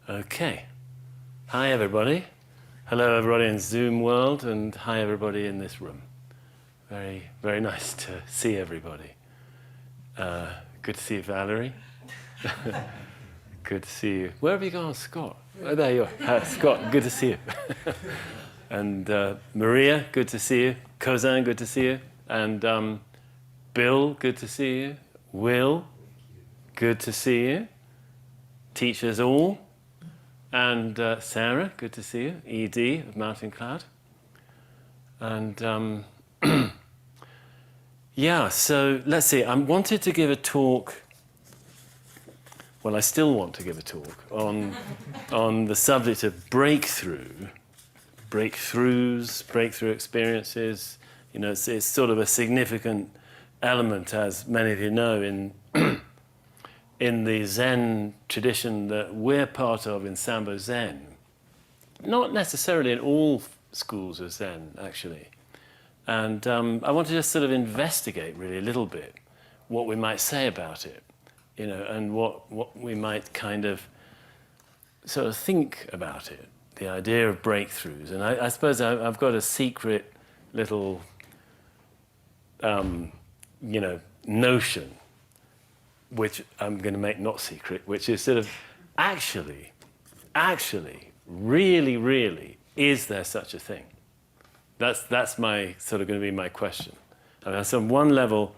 Okay. Hi, everybody. Hello, everybody in Zoom world, and hi, everybody in this room. Very, very nice to see everybody. Good to see you, Valerie. Good to see you. Where have you gone, Scott? Oh, there you are. Scott, good to see you. And Maria, good to see you. Kozan, good to see you. And Bill, good to see you. Will, good to see you. Teachers all. And Sarah, good to see you. ED of Mountain Cloud. And yeah, so let's see. I wanted to give a talk. Well, I still want to give a talk on the subject of breakthroughs, breakthrough experiences. You know, it's sort of a significant element, as many of you know, in the Zen tradition that we're part of in Sambo Zen. Not necessarily in all schools of Zen, actually. And I want to just sort of investigate really a little bit what we might say about it, you know, and what we might kind of sort of think about it, the idea of breakthroughs. And I suppose I've got a secret little, you know, notion, which I'm going to make not secret, which is sort of actually, really, is there such a thing? That's my sort of going to be my question. I mean, so on one level,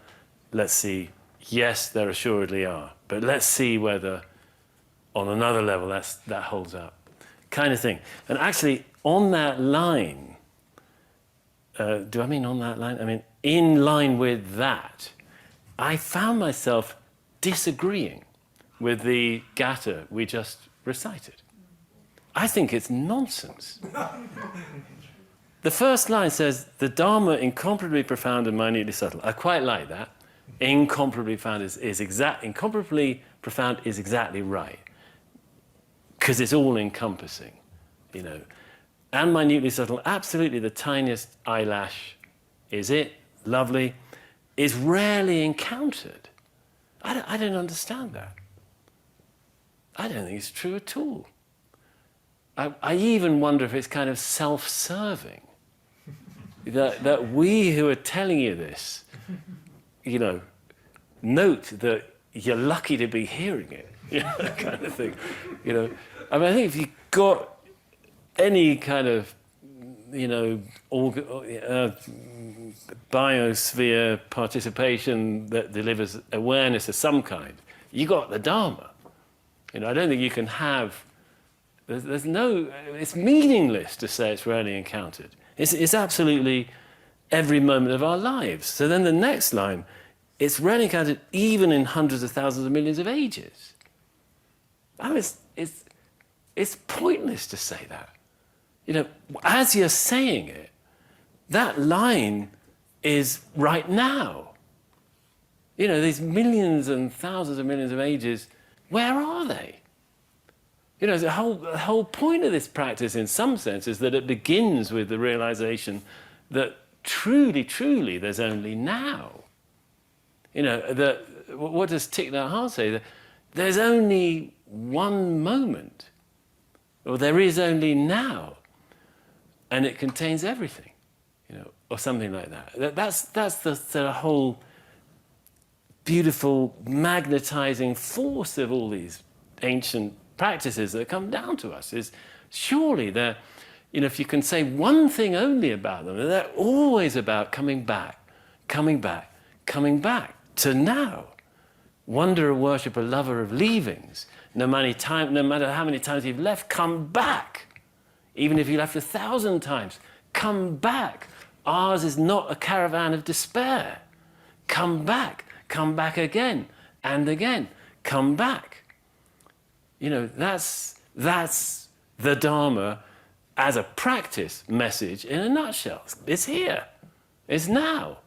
let's see, yes, there assuredly are. But let's see whether on another level that holds up, kind of thing. And actually, on that line, do I mean on that line? I mean, in line with that, I found myself disagreeing with the Gata we just recited. I think it's nonsense. The first line says, the dharma incomparably profound and minutely subtle. I quite like that. Incomparably profound incomparably profound is exactly right. Because it's all encompassing, you know. And minutely subtle, absolutely the tiniest eyelash is it, lovely, is rarely encountered. I don't understand that. I don't think it's true at all. I even wonder if it's kind of self-serving. that we who are telling you this, you know, note that you're lucky to be hearing it, you know, that kind of thing. You know, I mean, I think if you've got any kind of, you know, biosphere participation that delivers awareness of some kind, you got the dharma. You know, I don't think you can have. There's no. It's meaningless to say it's rarely encountered. It's absolutely every moment of our lives. So then the next line, it's rarely encountered even in hundreds of thousands of millions of ages. I mean, it's pointless to say that. You know, as you're saying it, that line is right now. You know, these millions and thousands of millions of ages, where are they? You know, the whole point of this practice, in some sense, is that it begins with the realization that truly, there's only now. You know, what does Thich Nhat Hanh say? That there's only one moment, or there is only now, and it contains everything, you know, or something like that. That's the whole beautiful, magnetizing force of all these ancient practices that come down to us. Is surely they're, you know, if you can say one thing only about them, they're always about coming back to now. Wonder, a worship, a lover of leavings. No matter how many times you've left, come back. Even if you left 1,000 times, come back. Ours is not a caravan of despair. Come back again and again. Come back. You know, that's the Dharma as a practice message in a nutshell. It's here. It's now.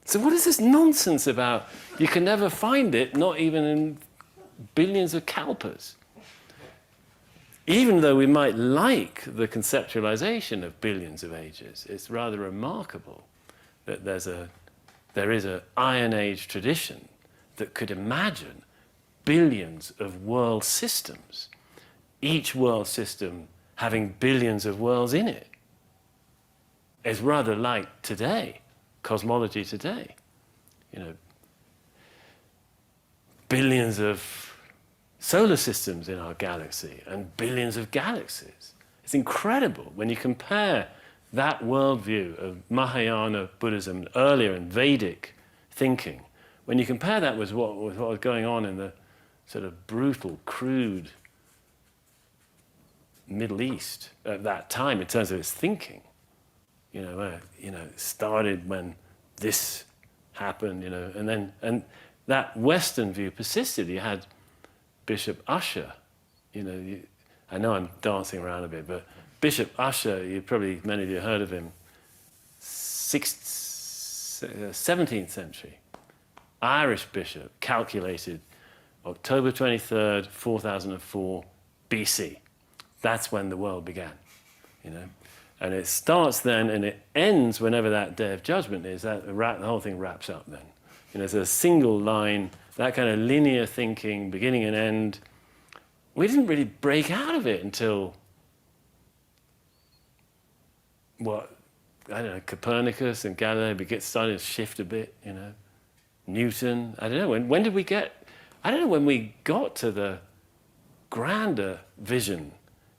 So what is this nonsense about you can never find it, not even in billions of kalpas? Even though we might like the conceptualization of billions of ages, it's rather remarkable that there is an Iron Age tradition that could imagine billions of world systems each world system having billions of worlds in it. It's rather like today, cosmology today. You know, billions of solar systems in our galaxy and billions of galaxies. It's incredible when you compare that worldview of Mahayana Buddhism earlier and Vedic thinking. When you compare that with what was going on in the sort of brutal, crude Middle East at that time in terms of its thinking, it started when this happened, and that Western view persisted. You had Bishop Ussher, I know I'm dancing around a bit, but Bishop Ussher, many of you heard of him, 17th century, Irish bishop, calculated October 23rd, 4004 BC. That's when the world began, And it starts then and it ends whenever that day of judgment is. The whole thing wraps up then. It's a single line, that kind of linear thinking, beginning and end. We didn't really break out of it until, Copernicus and Galileo started to shift a bit, Newton. I don't know, when did we get, I don't know when we got to the grander vision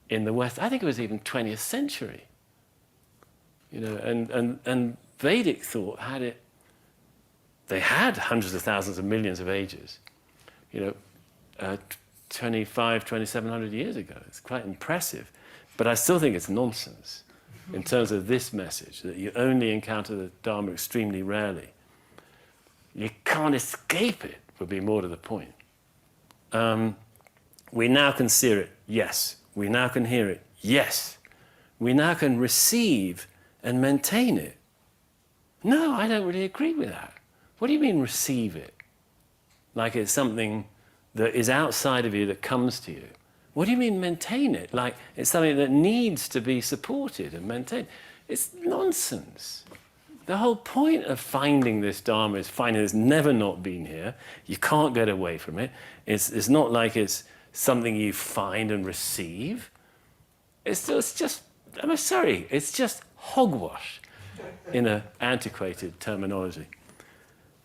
in the West. I think it was even 20th century. And Vedic thought had it, they had hundreds of thousands of millions of ages, 2,700 years ago. It's quite impressive. But I still think it's nonsense in terms of this message, that you only encounter the Dharma extremely rarely. You can't escape it, would be more to the point. We now can see it, yes. We now can hear it, yes. We now can receive and maintain it. No, I don't really agree with that. What do you mean receive it? Like it's something that is outside of you that comes to you. What do you mean maintain it? Like it's something that needs to be supported and maintained. It's nonsense. The whole point of finding this Dharma is finding it's never not been here. You can't get away from it. It's not like it's something you find and receive. It's just, I'm sorry, it's just hogwash in an antiquated terminology.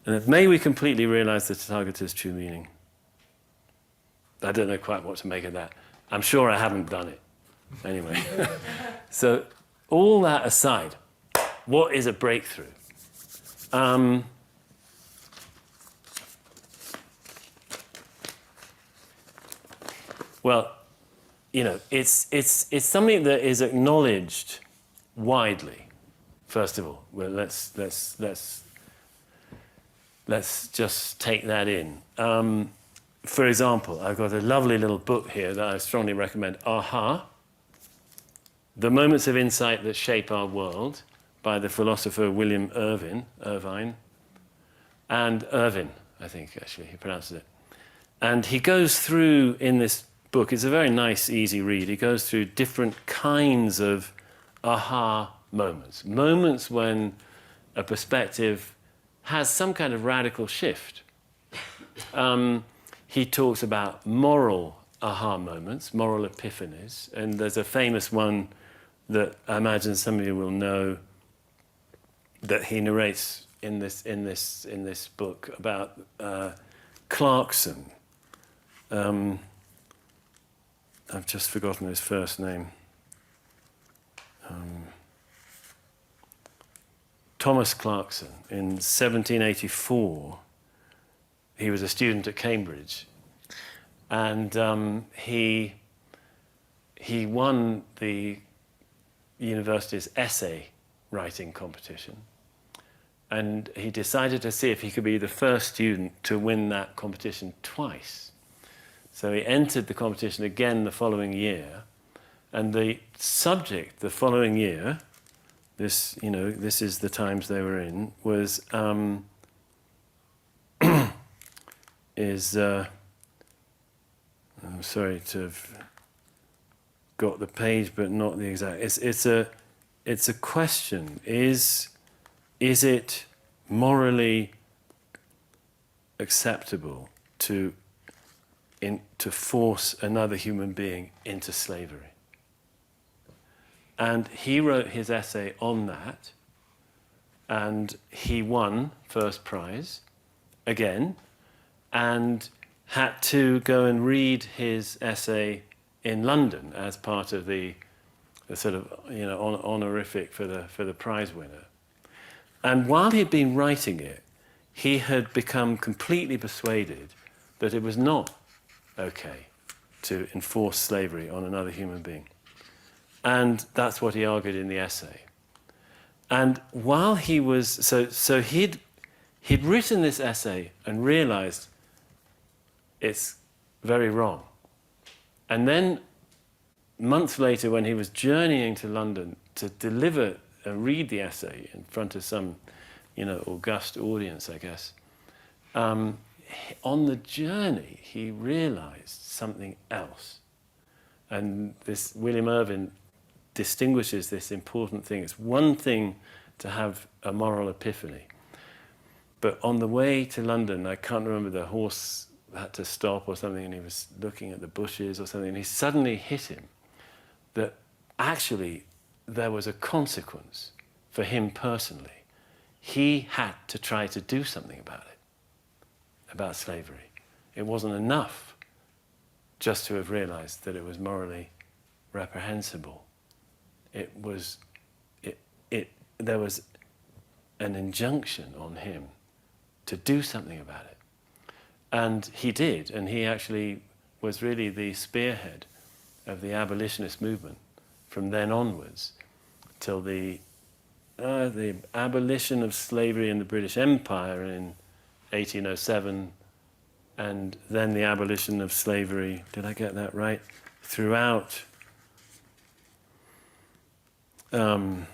And may we completely realize the Tathagata's true meaning. I don't know quite what to make of that. I'm sure I haven't done it. Anyway. So all that aside, what is a breakthrough? Well, it's something that is acknowledged widely. First of all, well, let's just take that in. For example, I've got a lovely little book here that I strongly recommend. Aha, The Moments of Insight That Shape Our World, by the philosopher William Irvine, and Irvin, I think, actually, he pronounces it. And he goes through, in this book, it's a very nice, easy read, he goes through different kinds of aha moments. Moments when a perspective has some kind of radical shift. He talks about moral aha moments, moral epiphanies, and there's a famous one that I imagine some of you will know that he narrates in this book about Clarkson. I've just forgotten his first name. Thomas Clarkson. In 1784, he was a student at Cambridge, and he won the university's essay writing competition, and he decided to see if he could be the first student to win that competition twice. So he entered the competition again the following year, and the subject the following year, this is the times they were in, was I'm sorry to have got the page, but not the exact. It's a question. Is it morally acceptable to to force another human being into slavery. And he wrote his essay on that, and he won first prize again, and had to go and read his essay in London as part of the sort of honorific for the prize winner. And while he'd been writing it, he had become completely persuaded that it was not okay to enforce slavery on another human being. And that's what he argued in the essay. And while he was, so he'd written this essay and realized it's very wrong. And then months later, when he was journeying to London to deliver and read the essay in front of some, august audience, I guess, on the journey, he realized something else. And this William Irvin distinguishes this important thing. It's one thing to have a moral epiphany, but on the way to London, I can't remember, the horse had to stop or something, and he was looking at the bushes or something, and he suddenly hit him that actually there was a consequence for him personally. He had to try to do something about it, about slavery. It wasn't enough just to have realized that it was morally reprehensible. There was an injunction on him to do something about it. And he did, and he actually was really the spearhead of the abolitionist movement from then onwards till the abolition of slavery in the British Empire in 1807, and then the abolition of slavery, did I get that right, throughout the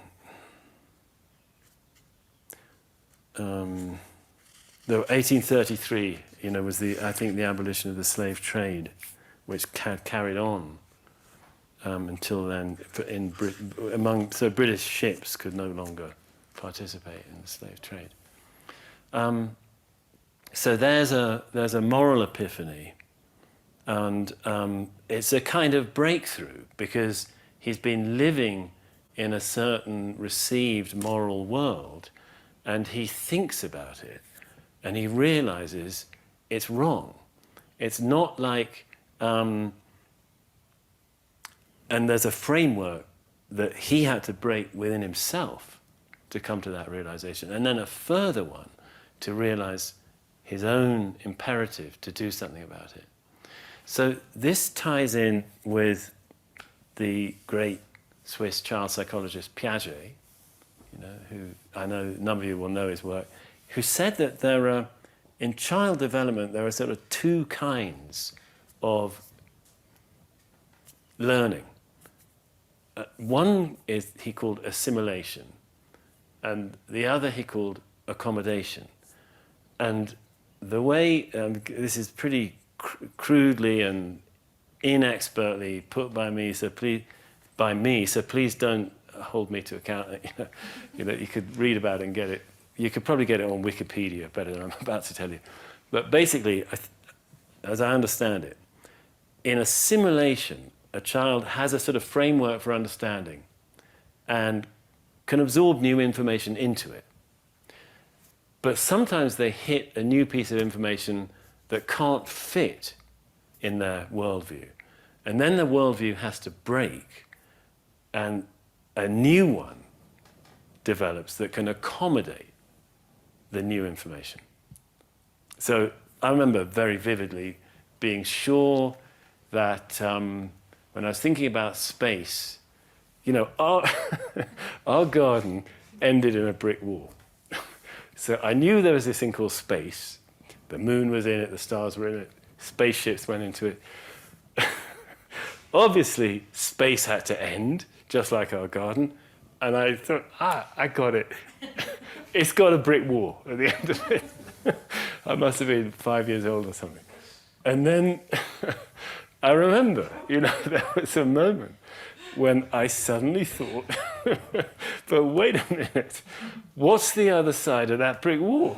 1833, was I think the abolition of the slave trade, which carried on until then. So British ships could no longer participate in the slave trade. So there's a moral epiphany, and it's a kind of breakthrough because he's been living in a certain received moral world, and he thinks about it, and he realizes it's wrong. It's not like, and there's a framework that he had to break within himself to come to that realization, and then a further one to realize his own imperative to do something about it. So this ties in with the great Swiss child psychologist Piaget, who I know a number of you will know his work, who said that in child development, there are sort of two kinds of learning. One is he called assimilation, and the other he called accommodation. And the way, this is pretty crudely and inexpertly put by me, so please don't hold me to account. You could read about it and get it. You could probably get it on Wikipedia better than I'm about to tell you. But basically, as I understand it, in assimilation, a child has a sort of framework for understanding and can absorb new information into it. But sometimes they hit a new piece of information that can't fit in their worldview. And then the worldview has to break, and a new one develops that can accommodate the new information. So I remember very vividly being sure that when I was thinking about space, our garden ended in a brick wall. So I knew there was this thing called space. The moon was in it, the stars were in it, spaceships went into it. Obviously, space had to end, just like our garden. And I thought, I got it. It's got a brick wall at the end of it. I must have been 5 years old or something. And then I remember, there was a moment when I suddenly thought, but wait a minute, what's the other side of that brick wall?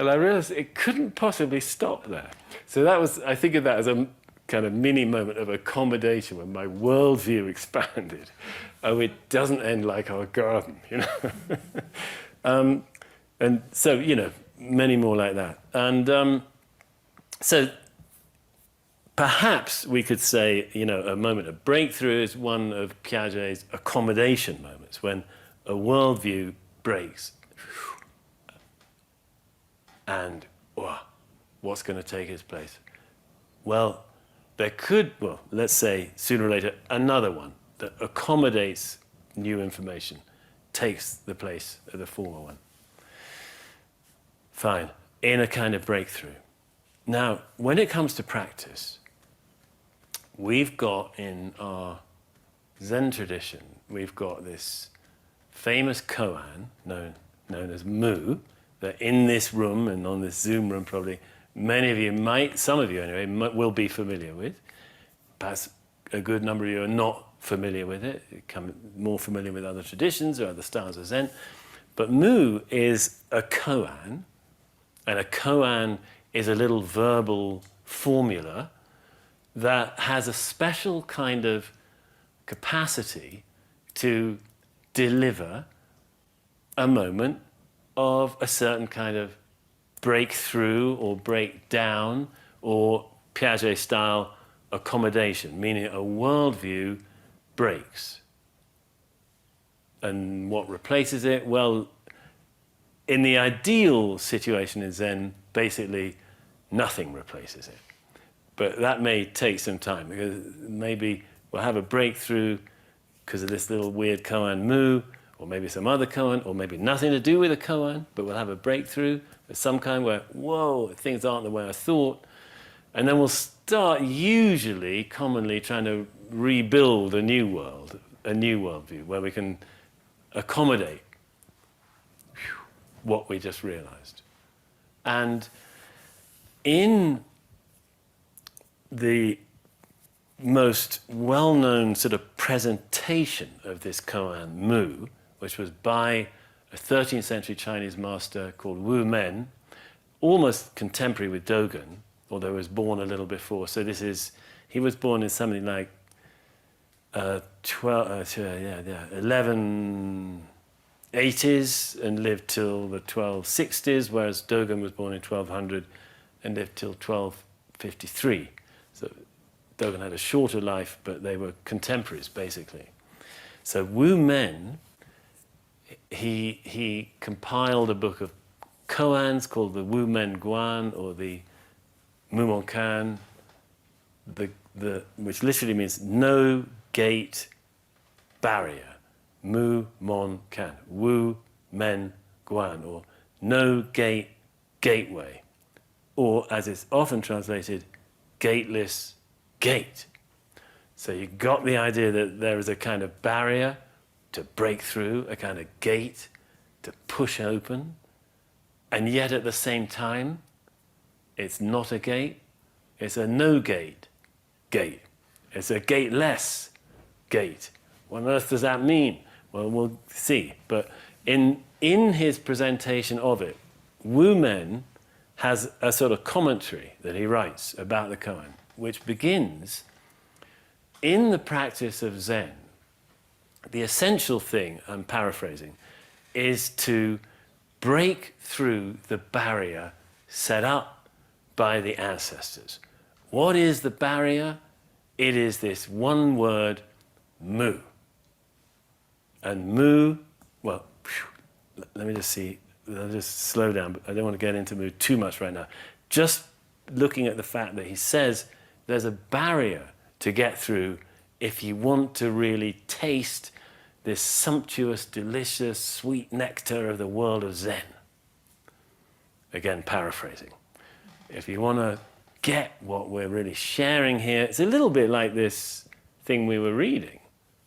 And I realized it couldn't possibly stop there. So that was, I think of that as a kind of mini moment of accommodation when my worldview expanded. Oh, it doesn't end like our garden, you know. And so, you know, many more like that. And so perhaps we could say, you know, a moment of breakthrough is one of Piaget's accommodation moments, when a worldview breaks. And what's going to take its place? Well, there could, well, let's say sooner or later, another one that accommodates new information, takes the place of the former one. Fine, in a kind of breakthrough. Now, when it comes to practice, we've got in our Zen tradition, we've got this famous koan known as Mu, that in this room and on this Zoom room probably many of you might, some of you anyway, will be familiar with. Perhaps a good number of you are not familiar with it, become more familiar with other traditions or other styles of Zen. But Mu is a koan, and a koan is a little verbal formula that has a special kind of capacity to deliver a moment of a certain kind of breakthrough or breakdown or Piaget-style accommodation, meaning a worldview breaks. And what replaces it? Well, in the ideal situation in Zen, basically nothing replaces it. But that may take some time, because maybe we'll have a breakthrough because of this little weird koan Mu, or maybe some other koan, or maybe nothing to do with a koan, but we'll have a breakthrough of some kind where, whoa, things aren't the way I thought. And then we'll start usually, commonly, trying to rebuild a new world, a new worldview, where we can accommodate what we just realized. And in the most well-known sort of presentation of this koan Mu, which was by a 13th century Chinese master called Wu Men, almost contemporary with Dogen, although he was born a little before. So this is, he was born in something like 1180s and lived till the 1260s, whereas Dogen was born in 1200 and lived till 1253. So Dogen had a shorter life, but they were contemporaries, basically. So Wu Men, he compiled a book of koans called the Wu Men Guan, or the Mu Mon Kan, which literally means no gate barrier. Mu Mon Kan, Wu Men Guan, or no gate gateway, or as it's often translated, Gateless Gate. So you got the idea that there is a kind of barrier to break through, a kind of gate to push open, and yet at the same time, it's not a gate, it's a no-gate gate. It's a gateless gate. What on earth does that mean? Well, we'll see. But in his presentation of it, Wu Men has a sort of commentary that he writes about the koan, which begins, in the practice of Zen, the essential thing, I'm paraphrasing, is to break through the barrier set up by the ancestors. What is the barrier? It is this one word, Mu. And Mu, well, let me just see, I'll just slow down, but I don't want to get into Mu too much right now. Just looking at the fact that he says there's a barrier to get through if you want to really taste this sumptuous, delicious, sweet nectar of the world of Zen. Again, paraphrasing. If you want to get what we're really sharing here, it's a little bit like this thing we were reading,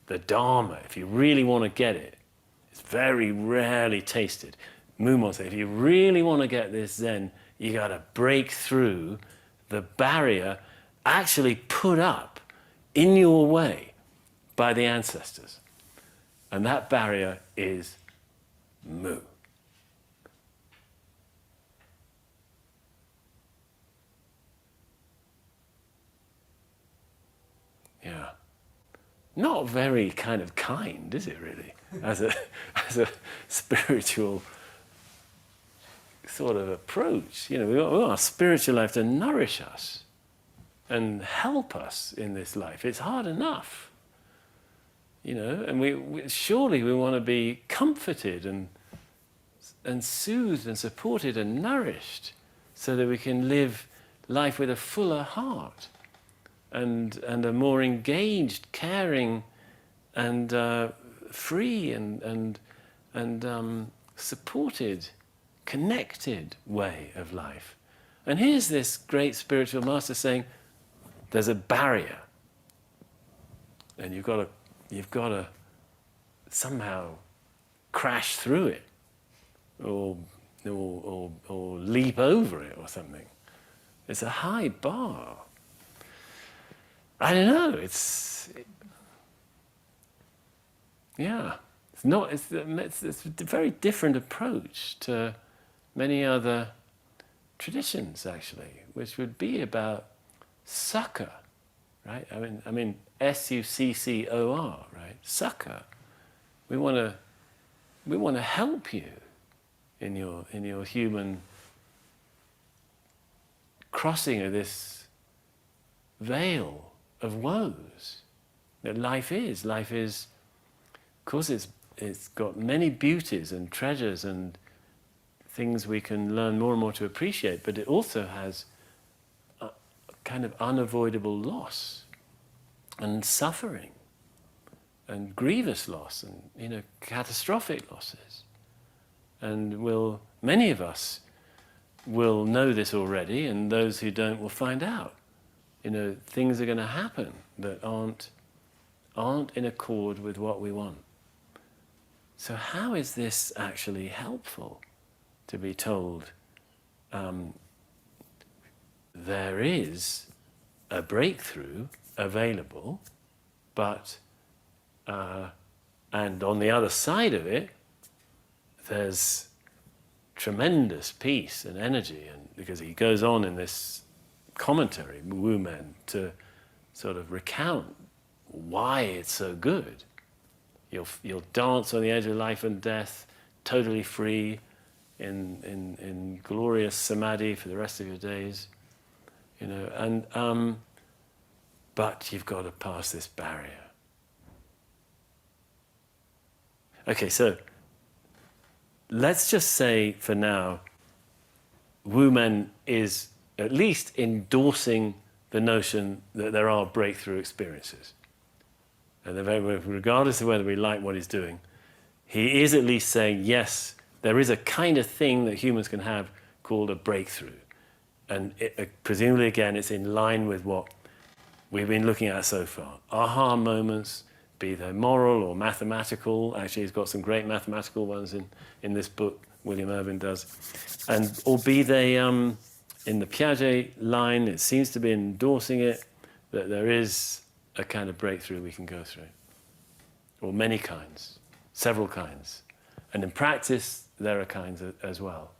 the dharma. If you really want to get it, it's very rarely tasted. Mumon said, if you really want to get this Zen, you got to break through the barrier actually put up in your way by the ancestors. And that barrier is Mu. not very kind of kind, is it really? As a spiritual sort of approach. You know, we want our spiritual life to nourish us and help us in this life. It's hard enough, you know, and we surely we want to be comforted and soothed and supported and nourished so that we can live life with a fuller heart and a more engaged, caring and free and supported, connected way of life. And here's this great spiritual master saying, there's a barrier, and you've got to somehow crash through it, or leap over it, or something. It's a high bar. I don't know. It's a very different approach to many other traditions, actually, which would be about succor, right? I mean, SUCCOR, right? Succor. We want to help you in your human crossing of this veil of woes that life is. Life is, of course, it's got many beauties and treasures and things we can learn more and more to appreciate, but it also has a kind of unavoidable loss and suffering and grievous loss and, you know, catastrophic losses. And many of us will know this already, and those who don't will find out. You know, things are going to happen that aren't in accord with what we want. So how is this actually helpful to be told there is a breakthrough available, but and on the other side of it there's tremendous peace and energy, and because he goes on in this commentary, Wu Men, to sort of recount why it's so good. You'll dance on the edge of life and death, totally free, in glorious samadhi for the rest of your days, you know. And but you've got to pass this barrier. Okay, so let's just say for now, Wu Men is at least endorsing the notion that there are breakthrough experiences. And regardless of whether we like what he's doing, he is at least saying, yes, there is a kind of thing that humans can have called a breakthrough. And presumably, again, it's in line with what we've been looking at so far. Aha moments, be they moral or mathematical. Actually, he's got some great mathematical ones in this book, William Irvin does. And or be they, in the Piaget line, it seems to be endorsing it, that there is a kind of breakthrough we can go through. Or many kinds, several kinds. And in practice, there are kinds as well.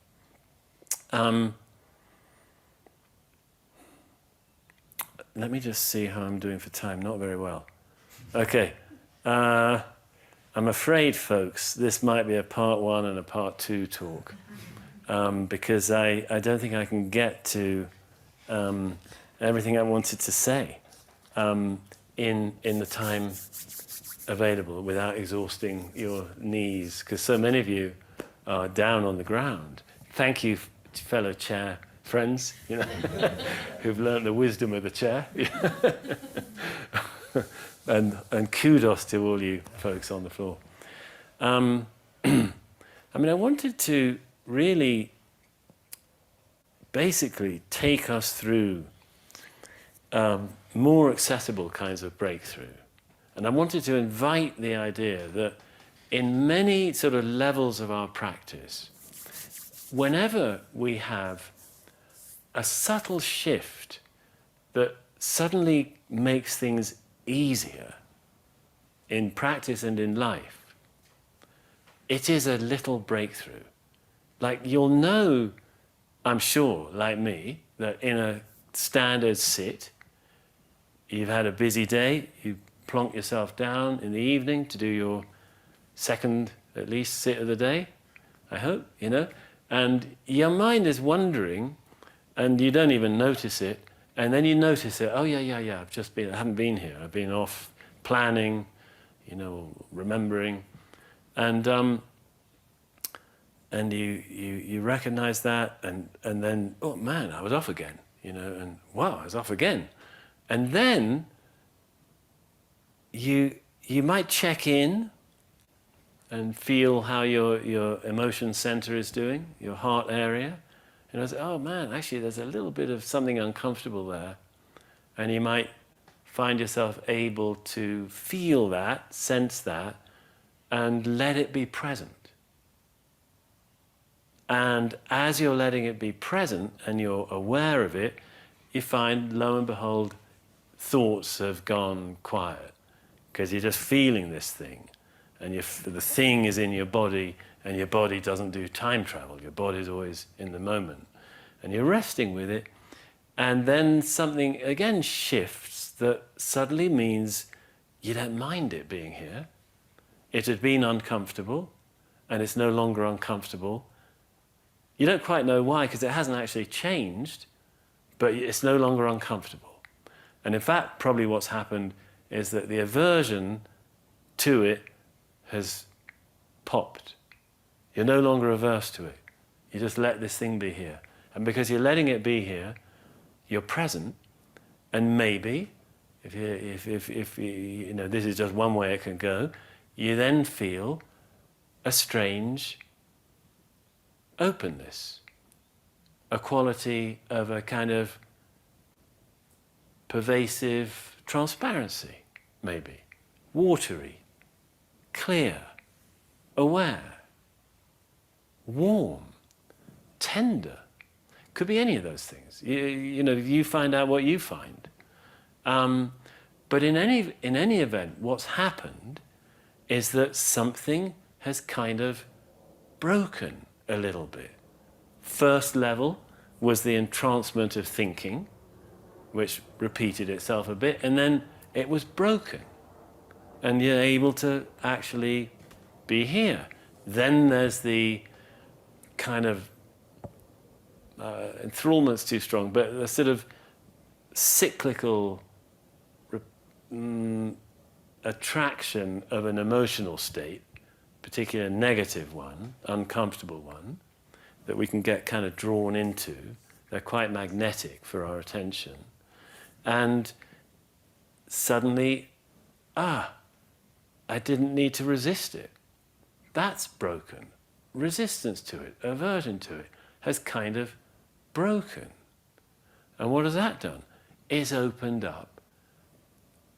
Let me just see how I'm doing for time. Not very well. Okay. I'm afraid, folks, this might be a part 1 and a part 2 talk, because I don't think I can get to everything I wanted to say in the time available without exhausting your knees, because so many of you are down on the ground. Thank you, fellow chair friends, you know, who've learned the wisdom of the chair. And kudos to all you folks on the floor. I mean, I wanted to really basically take us through more accessible kinds of breakthrough. And I wanted to invite the idea that in many sort of levels of our practice, whenever we have a subtle shift that suddenly makes things easier in practice and in life, it is a little breakthrough. Like, you'll know, I'm sure, like me, that in a standard sit, you've had a busy day, you plonk yourself down in the evening to do your second, at least, sit of the day, I hope, and your mind is wandering, and you don't even notice it, and then you notice it, oh yeah, I haven't been here, I've been off planning, remembering, and you recognize that, and then, oh man, I was off again, and wow, I was off again. And then you might check in and feel how your emotion center is doing, your heart area. And I say, oh man, actually there's a little bit of something uncomfortable there. And you might find yourself able to feel that, sense that, and let it be present. And as you're letting it be present and you're aware of it, you find, lo and behold, thoughts have gone quiet because you're just feeling this thing, and the thing is in your body, and your body doesn't do time travel. Your body's always in the moment, and you're resting with it, and then something again shifts that suddenly means you don't mind it being here. It had been uncomfortable, and it's no longer uncomfortable. You don't quite know why, because it hasn't actually changed, but it's no longer uncomfortable. And in fact, probably what's happened is that the aversion to it has popped. You're no longer averse to it. You just let this thing be here. And because you're letting it be here, you're present. And maybe, if this is just one way it can go, you then feel a strange openness, a quality of a kind of pervasive transparency, maybe, watery, clear, aware, warm, tender. Could be any of those things. You find out what you find. But in any event, what's happened is that something has kind of broken a little bit. First level was the entrancement of thinking, which repeated itself a bit, and then it was broken. And you're able to actually be here. Then there's the kind of, enthrallment's too strong, but the sort of cyclical attraction of an emotional state, particularly a negative one, uncomfortable one, that we can get kind of drawn into. They're quite magnetic for our attention. And suddenly, I didn't need to resist it. That's broken. Resistance to it, aversion to it, has kind of broken. And what has that done? It's opened up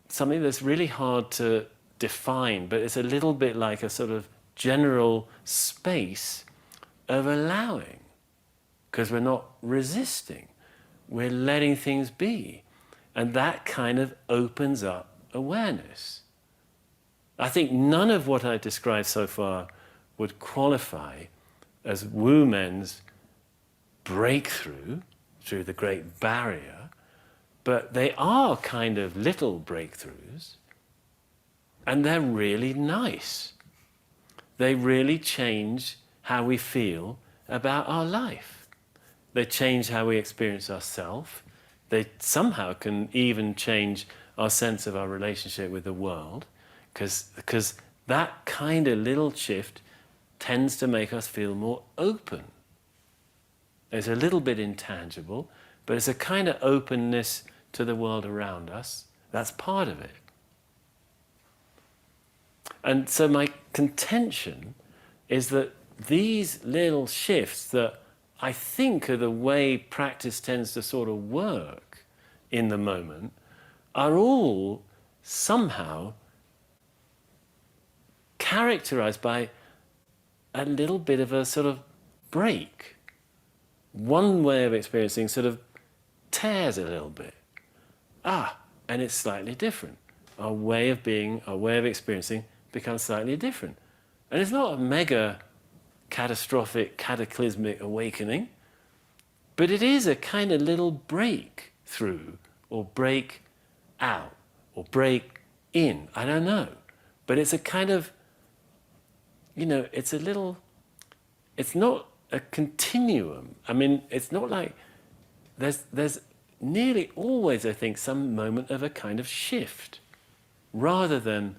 something that's really hard to define, but it's a little bit like a sort of general space of allowing, because we're not resisting, we're letting things be. And that kind of opens up awareness. I think none of what I described so far would qualify as Wu Men's breakthrough through the great barrier, but they are kind of little breakthroughs, and they're really nice. They really change how we feel about our life. They change how we experience ourselves. They somehow can even change our sense of our relationship with the world, because that kind of little shift tends to make us feel more open. It's a little bit intangible, but it's a kind of openness to the world around us. That's part of it. And so my contention is that these little shifts that I think are the way practice tends to sort of work in the moment are all somehow characterized by a little bit of a sort of break. One way of experiencing sort of tears a little bit. And it's slightly different. Our way of being, our way of experiencing becomes slightly different. And it's not a mega catastrophic, cataclysmic awakening, but it is a kind of little breakthrough, or break out, or break in? I don't know. But it's a kind of, it's a little, it's not a continuum. I mean, it's not like, there's nearly always, I think, some moment of a kind of shift, rather than,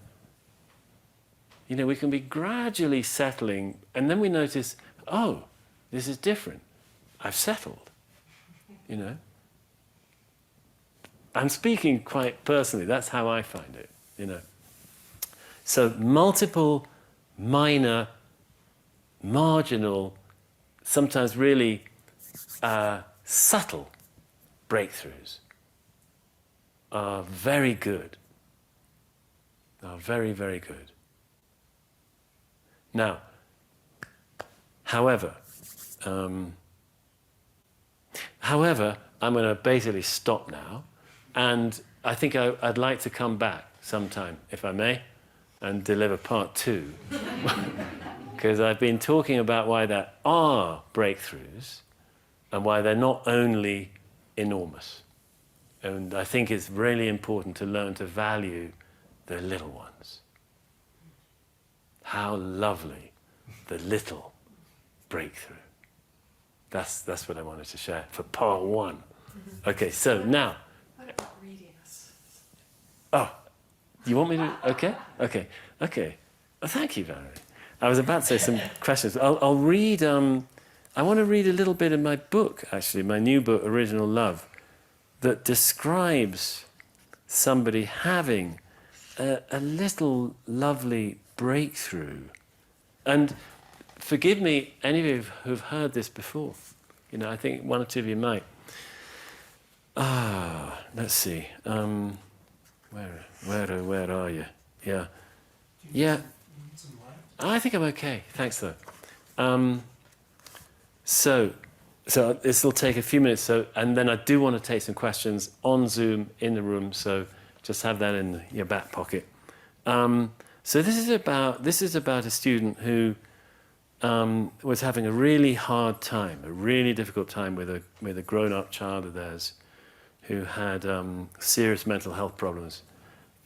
we can be gradually settling, and then we notice, oh, this is different. I've settled, I'm speaking quite personally, that's how I find it, So multiple, minor, marginal, sometimes really subtle breakthroughs are very good, are very, very good. Now, however, I'm going to basically stop now, and I think I'd like to come back sometime, if I may, and deliver part 2, because I've been talking about why there are breakthroughs and why they're not only enormous. And I think it's really important to learn to value the little ones. How lovely the little breakthrough. That's what I wanted to share for part 1. Okay, so now. What about reading us? Oh, you want me to? Okay. Well, thank you, Valerie. I was about to say some questions. I'll read. I want to read a little bit of my book, actually, my new book, Original Love, that describes somebody having a little lovely breakthrough. And forgive me, any of you who've heard this before. I think one or two of you might. Let's see. Where are you? Yeah. I think I'm okay. Thanks, though. So this will take a few minutes. And then I do want to take some questions on Zoom in the room. So just have that in your back pocket. So this is about a student who was having a really hard time, a really difficult time with a grown-up child of theirs who had serious mental health problems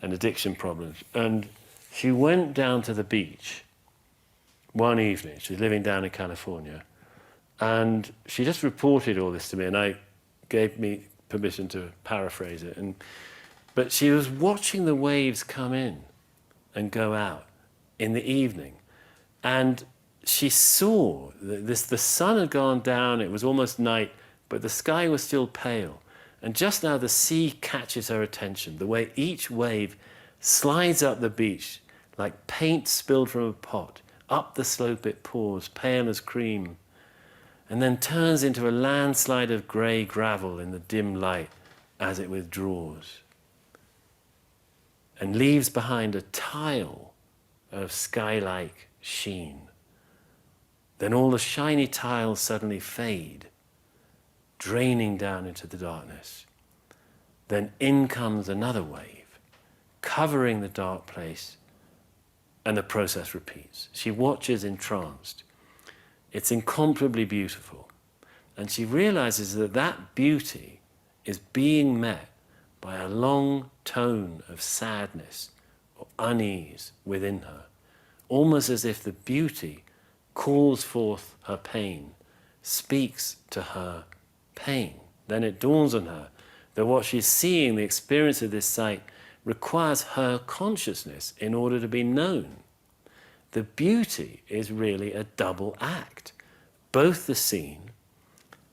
and addiction problems. And she went down to the beach one evening. She was living down in California. And she just reported all this to me, and I gave me permission to paraphrase it. But she was watching the waves come in and go out in the evening. And she saw the sun had gone down, it was almost night, but the sky was still pale. And just now the sea catches her attention, the way each wave slides up the beach like paint spilled from a pot. Up the slope it pours, pale as cream, and then turns into a landslide of grey gravel in the dim light as it withdraws, and leaves behind a tile of sky-like sheen. Then all the shiny tiles suddenly fade, draining down into the darkness. Then in comes another wave, covering the dark place, and the process repeats. She watches entranced. It's incomparably beautiful. And she realizes that beauty is being met by a long tone of sadness or unease within her, almost as if the beauty calls forth her pain, speaks to her pain. Then it dawns on her that what she's seeing, the experience of this sight, requires her consciousness in order to be known. The beauty is really a double act. Both the scene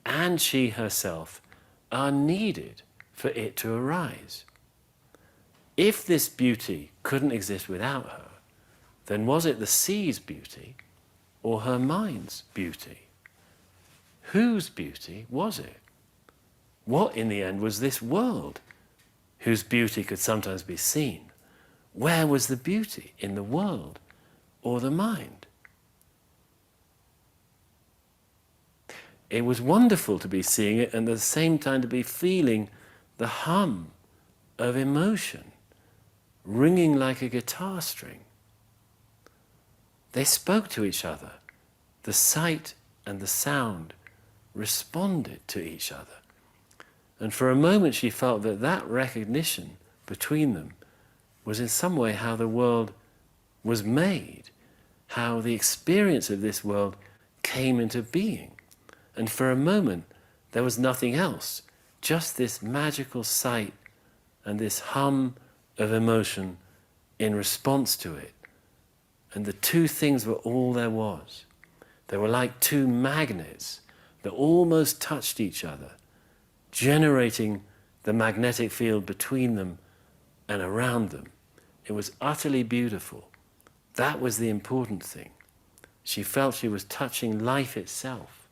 and she herself are needed for it to arise. If this beauty couldn't exist without her, then was it the sea's beauty or her mind's beauty? Whose beauty was it? What, in the end, was this world, whose beauty could sometimes be seen? Where was the beauty, in the world or the mind? It was wonderful to be seeing it and at the same time to be feeling the hum of emotion ringing like a guitar string. They spoke to each other. The sight and the sound responded to each other. And for a moment she felt that recognition between them was in some way how the world was made, how the experience of this world came into being. And for a moment, there was nothing else, just this magical sight and this hum of emotion in response to it. And the two things were all there was. They were like two magnets that almost touched each other, generating the magnetic field between them and around them. It was utterly beautiful. That was the important thing. She felt she was touching life itself.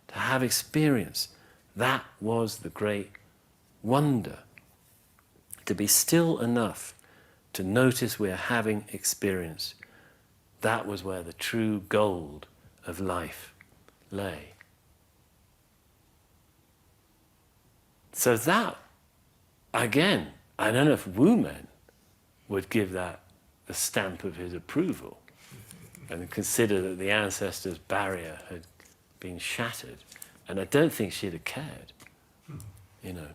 To have experience, that was the great wonder. To be still enough to notice we are having experience. That was where the true gold of life lay. So that, again, I don't know if Wu Men would give that the stamp of his approval and consider that the ancestors' barrier had been shattered. And I don't think she'd have cared, you know.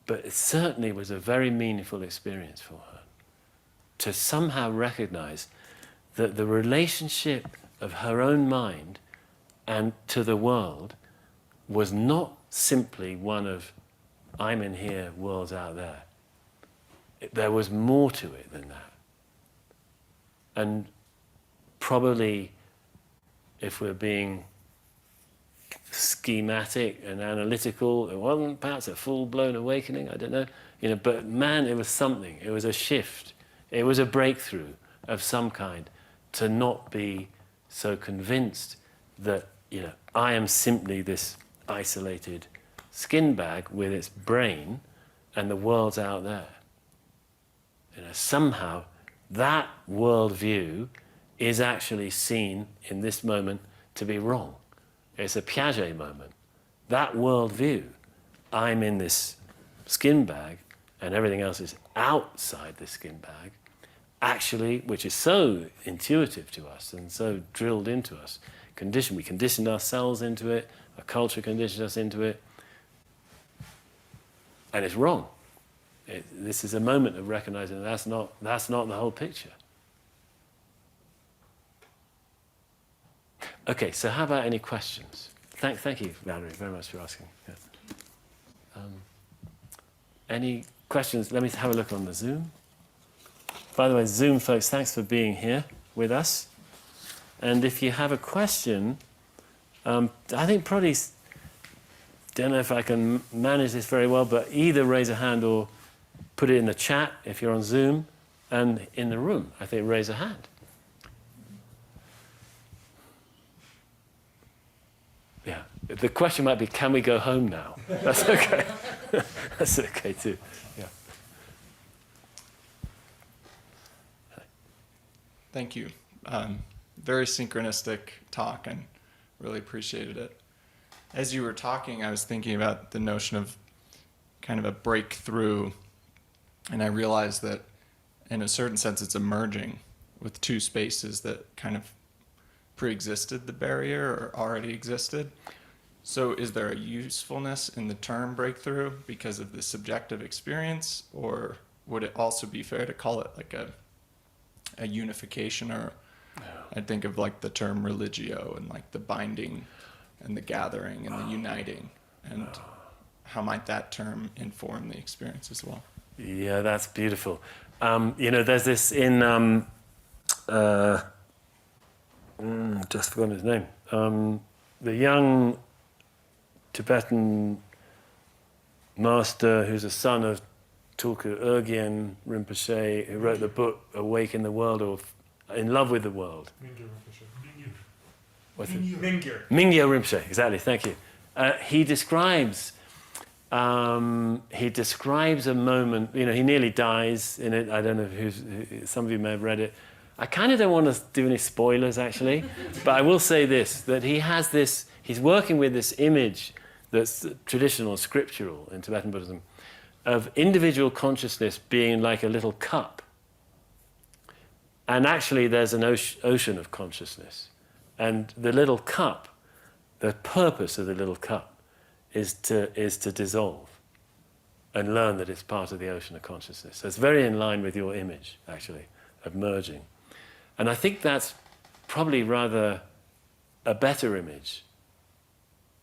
But it certainly was a very meaningful experience for her to somehow recognize that the relationship of her own mind and to the world was not simply one of I'm in here, world's out there. There was more to it than that. And probably, if we're being schematic and analytical, it wasn't perhaps a full-blown awakening, I don't know. You know, but man, it was something. It was a shift. It was a breakthrough of some kind to not be so convinced that, you know, I am simply this isolated skin bag with its brain and the world's out there. You know, somehow that worldview is actually seen in this moment to be wrong. It's a Piaget moment. That worldview, I'm in this skin bag and everything else is outside the skin bag, actually, which is so intuitive to us and so drilled into us, we conditioned ourselves into it, our culture conditioned us into it, and it's wrong. This is a moment of recognizing that's not the whole picture. Okay, so how about any questions? Thank you, Valerie, very much for asking. Yeah. Any questions? Let me have a look on the Zoom. By the way, Zoom folks, thanks for being here with us. And if you have a question, I think probably, don't know if I can manage this very well, but either raise a hand or put it in the chat if you're on Zoom, and in the room, I think raise a hand. Yeah, the question might be, can we go home now? That's okay. That's okay too. Yeah. Thank you. Very synchronistic talk and really appreciated it. As you were talking, I was thinking about the notion of kind of a breakthrough, and I realized that in a certain sense it's emerging with two spaces that kind of pre-existed the barrier or already existed. So is there a usefulness in the term breakthrough because of the subjective experience, or would it also be fair to call it like a unification? Or I think of like the term religio and like the binding and the gathering and the uniting, and how might that term inform the experience as well? Yeah, that's beautiful. You know, there's this in just forgotten his name. The young Tibetan master who's a son of Tulku Urgyen Rinpoche, who wrote the book Awake in the World, or In Love with the World. Mingyur Rinpoche, exactly, thank you. He describes a moment, you know, he nearly dies in it. I don't know some of you may have read it. I kind of don't want to do any spoilers, actually, but I will say this, that he's working with this image that's traditional, scriptural in Tibetan Buddhism, of individual consciousness being like a little cup. And actually there's an ocean of consciousness. And the little cup, the purpose of the little cup is to dissolve. and learn that it's part of the ocean of consciousness. So it's very in line with your image, actually, of merging. And I think that's probably rather a better image.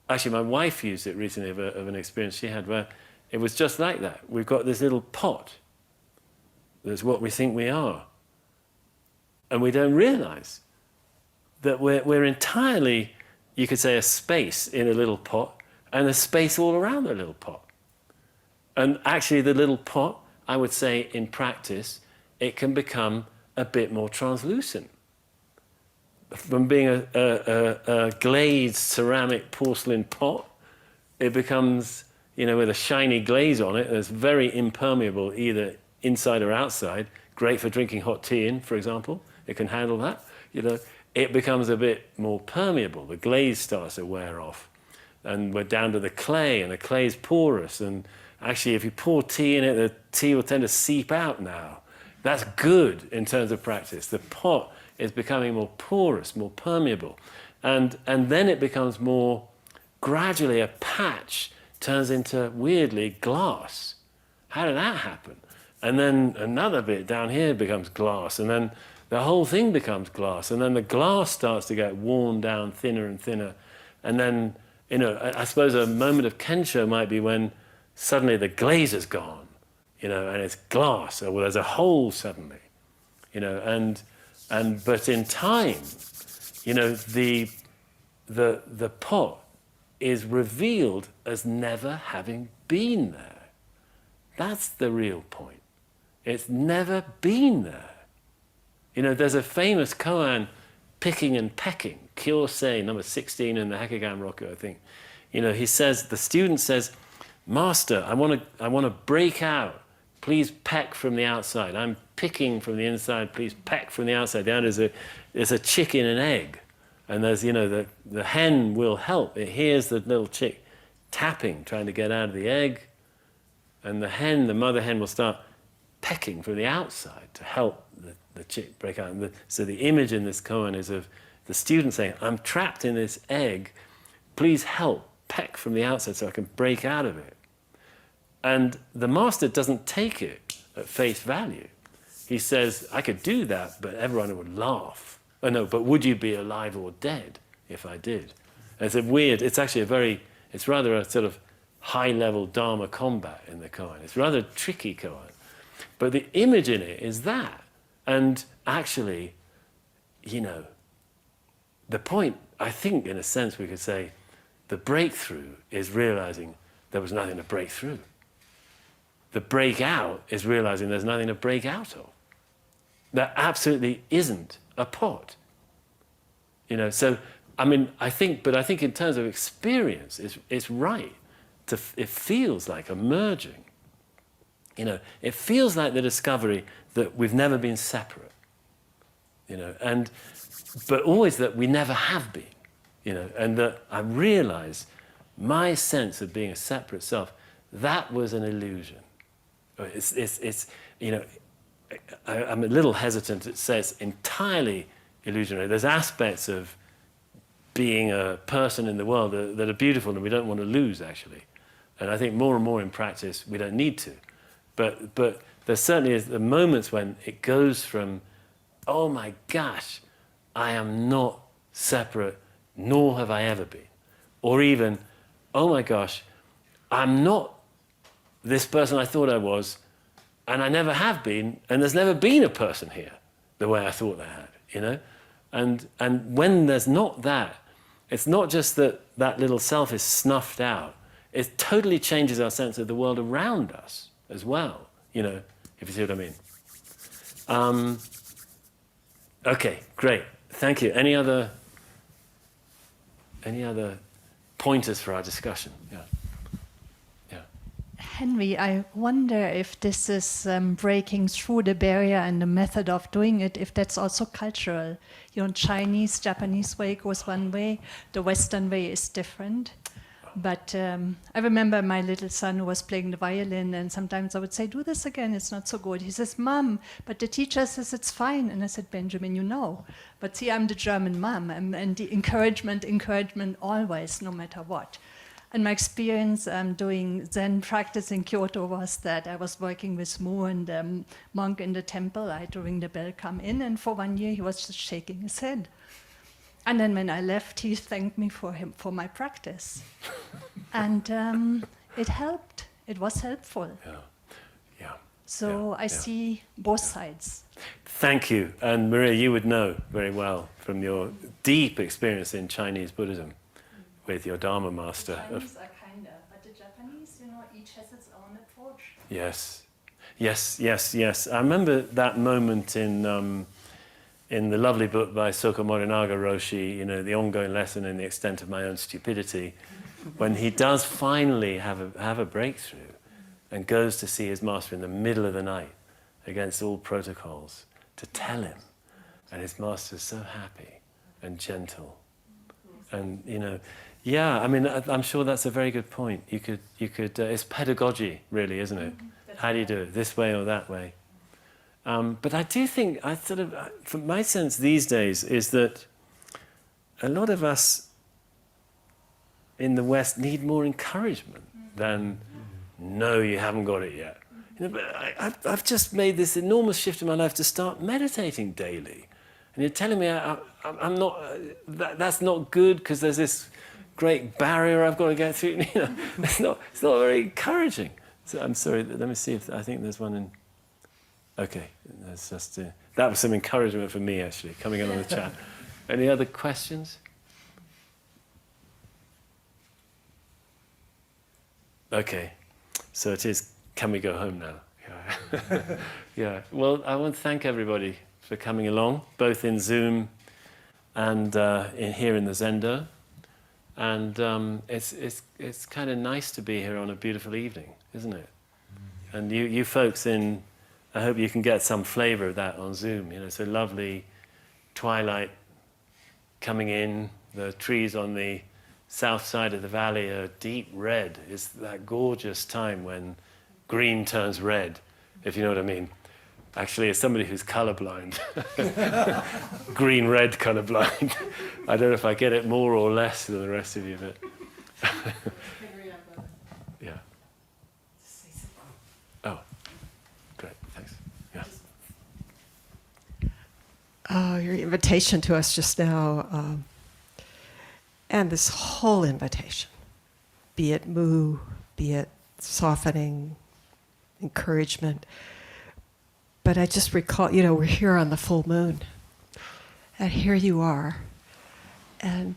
Actually, my wife used it recently of an experience she had where it was just like that. We've got this little pot that's what we think we are. And we don't realize that we're entirely, you could say, a space in a little pot and a space all around the little pot. And actually the little pot, I would say in practice, it can become a bit more translucent. From being a glazed ceramic porcelain pot, it becomes, with a shiny glaze on it, that's very impermeable either inside or outside, great for drinking hot tea in, for example. It can handle that. It becomes a bit more permeable. The glaze starts to wear off. And we're down to the clay, and the clay is porous. And actually, if you pour tea in it, the tea will tend to seep out now. That's good in terms of practice. The pot is becoming more porous, more permeable. And then it becomes more, gradually a patch turns into, weirdly, glass. How did that happen? And then another bit down here becomes glass, and then the whole thing becomes glass, and then the glass starts to get worn down thinner and thinner. And then, I suppose a moment of kensho might be when suddenly the glaze is gone, and it's glass, or there's a hole suddenly, but in time, the pot is revealed as never having been there. That's the real point. It's never been there. There's a famous koan, picking and pecking, Kyosei, number 16 in the Hekigan Roku, I think. He says, the student says, Master, I want to break out. Please peck from the outside. I'm picking from the inside. Please peck from the outside. Down there's a chick in an egg, and there's the hen will help. It hears the little chick tapping, trying to get out of the egg, and the mother hen will start pecking from the outside to help the chick break out. So the image in this koan is of the student saying, "I'm trapped in this egg. Please help peck from the outside so I can break out of it." And the master doesn't take it at face value. He says, I could do that, but everyone would laugh. Oh no, but would you be alive or dead if I did? And it's actually it's rather a sort of high-level dharma combat in the koan. It's rather a tricky koan. But the image in it is that. And actually, the point, I think, in a sense, we could say, the breakthrough is realizing there was nothing to break through. The breakout is realizing there's nothing to break out of. There absolutely isn't a pot. So, I think in terms of experience, it's right. It feels like a merging. It feels like the discovery that we've never been separate. But always that we never have been. And that I realize my sense of being a separate self, that was an illusion. I'm a little hesitant to say it's entirely illusionary. There's aspects of being a person in the world that are beautiful and we don't want to lose, actually. And I think more and more in practice, we don't need to. But there certainly is the moments when it goes from, oh my gosh, I am not separate, nor have I ever been. Or even, oh my gosh, I'm not this person I thought I was, and I never have been, and there's never been a person here the way I thought they had, And when there's not that, it's not just that little self is snuffed out, it totally changes our sense of the world around us as well, if you see what I mean. Okay, great, thank you. Any other pointers for our discussion? Yeah. Henry, I wonder if this is breaking through the barrier and the method of doing it, if that's also cultural. Chinese, Japanese way goes one way, the Western way is different. But I remember my little son who was playing the violin, and sometimes I would say, do this again, it's not so good. He says, Mom, but the teacher says it's fine. And I said, Benjamin, But see, I'm the German mom, and the encouragement always, no matter what. And my experience doing Zen practice in Kyoto was that I was working with Mu and monk in the temple. I had to ring the bell, come in, and for 1 year he was just shaking his head. And then when I left, he thanked me for my practice. And it helped. It was helpful. Yeah. So I see both sides. Thank you. And Maria, you would know very well from your deep experience in Chinese Buddhism with your Dharma master. The Chinese are kinder, but the Japanese, each has its own approach. Yes. I remember that moment in the lovely book by Soko Morinaga Roshi, The Ongoing Lesson in the Extent of My Own Stupidity, when he does finally have a breakthrough and goes to see his master in the middle of the night against all protocols to tell him. And his master's so happy and gentle. And, I'm sure that's a very good point. You could. It's pedagogy, really, isn't it? How do you do it? This way or that way? But I do think, from my sense these days, is that a lot of us in the West need more encouragement than, no, you haven't got it yet. But I've just made this enormous shift in my life to start meditating daily. And you're telling me I'm not, that's not good because there's this great barrier I've got to get through. It's not very encouraging. So I'm sorry, let me see if, I think there's one in, okay, that's just, that was some encouragement for me actually, coming in on the chat. Any other questions? Okay, so it is, can we go home now? Yeah. Yeah. Well, I want to thank everybody for coming along, both in Zoom and here in the Zendo. And it's kind of nice to be here on a beautiful evening, isn't it? And you folks I hope you can get some flavor of that on Zoom. It's a lovely twilight coming in. The trees on the south side of the valley are deep red. It's that gorgeous time when green turns red, if you know what I mean. Actually, as somebody who's colorblind, green-red colorblind, I don't know if I get it more or less than the rest of you, but yeah. Oh, great, thanks. Yeah. Your invitation to us just now, and this whole invitation, be it Mu, be it softening, encouragement. But I just recall, we're here on the full moon, and here you are. And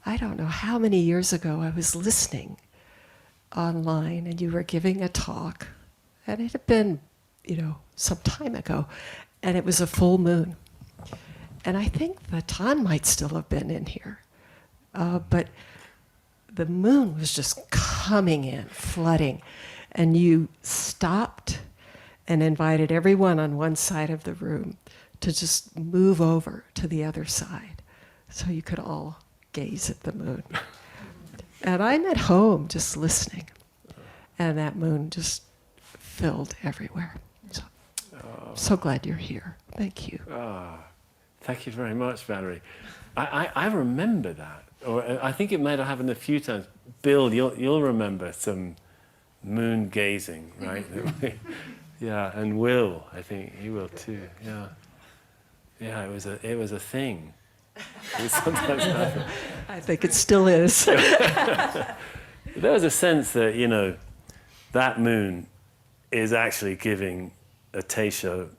I don't know how many years ago I was listening online, and you were giving a talk, and it had been, some time ago, and it was a full moon. And I think the Tan might still have been in here, but the moon was just coming in, flooding, and you stopped and invited everyone on one side of the room to just move over to the other side so you could all gaze at the moon. And I'm at home just listening, and that moon just filled everywhere. So, so glad you're here. Thank you. Thank you very much, Valerie. I remember that, or I think it might have happened a few times. Bill, you'll remember some moon gazing, right? Yeah, and Will, I think he will too. Yeah, it was a thing. It was sometimes happened. I think it still is. There was a sense that that moon is actually giving a Teisho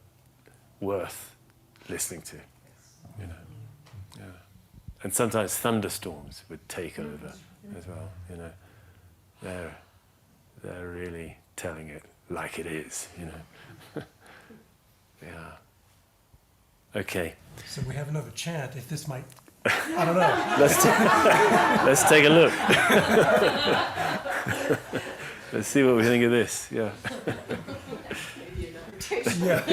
worth listening to. Yeah, and sometimes thunderstorms would take over as well. They're really telling it like it is, Yeah. Okay. So we have another chant. If this might, I don't know. Let's take a look. Let's see what we think of this. Yeah. Yeah.